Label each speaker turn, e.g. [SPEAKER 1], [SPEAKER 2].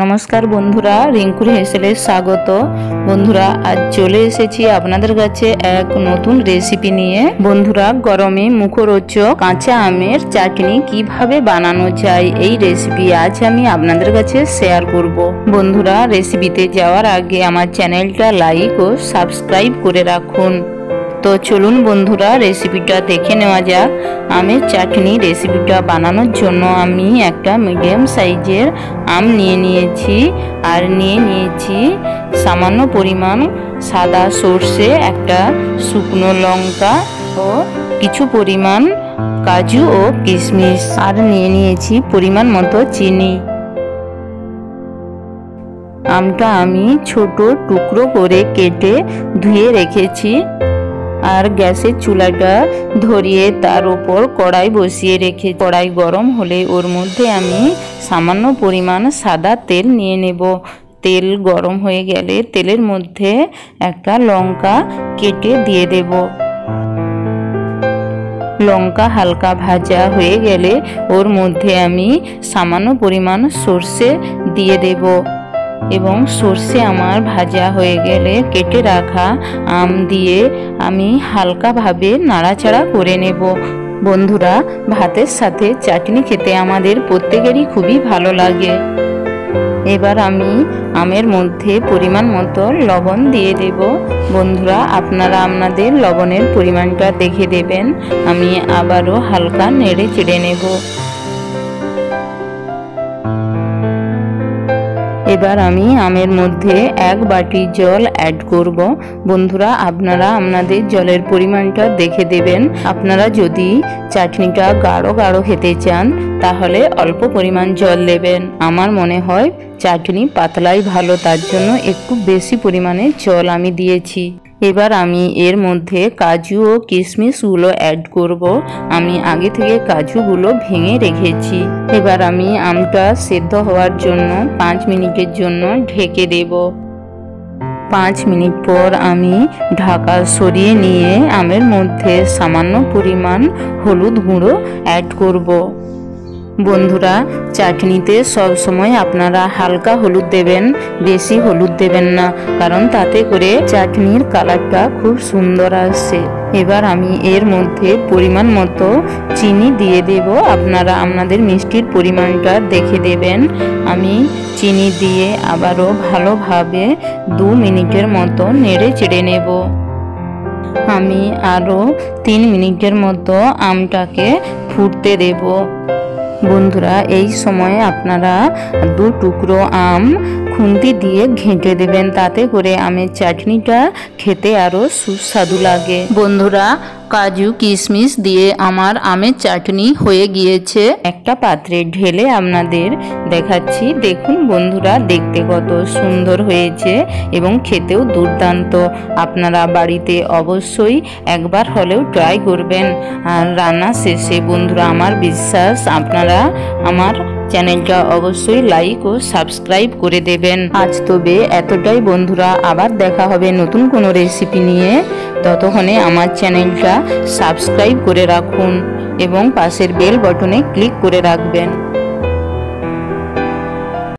[SPEAKER 1] नमस्कार बंधुरा रिंकुर हेसेले स्वागत। बंधुरा आज चले एसेছি আপনাদের কাছে এক নতুন রেসিপি নিয়ে। বন্ধুরা গরমে মুখরোচক কাঁচা আমের চাটনি কিভাবে বানানো যায় এই রেসিপি আজ আমি আপনাদের কাছে শেয়ার করব। বন্ধুরা রেসিপিতে যাওয়ার আগে আমার চ্যানেলটা লাইক ও সাবস্ক্রাইব করে রাখুন। तो चलुन बंधुरा रेसिपिटा देखे नेওয়া যাক। आमेर चाटनी रेसिपिटा बानानोर जोन्नो आमी एकटा मीडियम साइजेर आम निये नियेछि आर निये नियेछि सामान्य परिमाण सादा सर्षे, एकटा शुकनो लंका ओ किछु परिमाण काजू ओ किशमिश आर निये नियेछि परिमाण मतो चिनी। आमटा आमी छोटो टुकरो करे केटे धुए रेखेछि और गैसेर चूलाटा धरिए तार ऊपर कड़ाई बसिए रेखे कड़ाई गरम होले ओर मध्य आमी सामान्य परिमाण सादा तेल निये नेब। तेल गरम हो गेले तेलेर मध्य एकटा लंका केटे दिए देब। लंका हालका भाजा हो गेले ओर मध्य आमी सामान्य परिमाण सर्षे दिए देब এবং সরষে আমার ভাজা হয়ে গেলে কেটে রাখা আম দিয়ে আমি হালকা ভাবে নাড়াচাড়া করে নেব। বন্ধুরা ভাতের সাথে চাটনি খেতে আমাদের প্রত্যেকেরই খুবই ভালো লাগে। এবার আমি আমের মধ্যে পরিমাণ মতো লবণ দিয়ে দেব। বন্ধুরা আপনারা আপনাদের লবণের পরিমাণটা দেখে দেবেন। আমি আবারও হালকা নেড়ে চেড়ে নেব। এবার আমি আমের মধ্যে এক বাটি জল অ্যাড করব। বন্ধুরা আপনারা আপনাদের জলের পরিমাণটা দেখে দেবেন। আপনারা যদি চাটনিটা গাঢ় গাঢ় খেতে চান তাহলে অল্প পরিমাণ জল দেবেন। আমার মনে হয় চাটনি পাতলাই ভালো, তার জন্য একটু বেশি পরিমাণে জল আমি দিয়েছি। এবার আমি এর মধ্যে কাজু ও কিশমিশগুলো অ্যাড করব। আমি আগে থেকে কাজুগুলো ভেঙে রেখেছি। এবার আমি আমটা সেদ্ধ হওয়ার জন্য 5 মিনিটের জন্য ঢেকে দেব। 5 মিনিট পর আমি ঢাকা সরিয়ে নিয়ে আমের মধ্যে সামান্য পরিমাণ হলুদ গুঁড়ো অ্যাড করব। বন্ধুরা চাটনিতে সব সময় আপনারা হালকা হলুদ দেবেন, বেশি হলুদ দেবেন না, কারণ তাতে করে চাটনির কালারটা খুব সুন্দর আসে। এবার আমি এর মধ্যে পরিমাণ মতো চিনি দিয়ে দেব। আপনারা আপনাদের মিষ্টির পরিমাণটা দেখে দেবেন। আমি চিনি দিয়ে আবারও ভালোভাবে 2 মিনিটের মতো নেড়ে চেড়ে নেব। আমি আরও 3 মিনিটের মতো আমটাকে ফুটতে দেব। বন্ধুরা এই সময় আপনারা 2 টুকরো আম খুন্তি দিয়ে ঘেঁটে দেবেন, তাতে করে আমের চাটনিটা খেতে আরো সুস্বাদু লাগে। বন্ধুরা কাজু কিশমিশ দিয়ে আমার আমের চাটনি হয়ে গিয়েছে। একটা পাত্রে ঢেলে আপনাদের দেখাচ্ছি। দেখুন বন্ধুরা দেখতে কত সুন্দর হয়েছে এবং খেতেও দুর্দান্ত। আপনারা বাড়িতে অবশ্যই একবার হলেও ট্রাই করবেন। আর রান্না শেষে বন্ধুরা আমার বিশ্বাস আপনারা আমার চ্যানেলটা অবশ্যই লাইক ও সাবস্ক্রাইব করে দেবেন। আজ তবে এতটাই বন্ধুরা, আবার দেখা হবে নতুন কোনো রেসিপি নিয়ে। ততক্ষণে আমার চ্যানেলটা সাবস্ক্রাইব করে রাখুন এবং পাশের বেল বাটনে ক্লিক করে রাখবেন।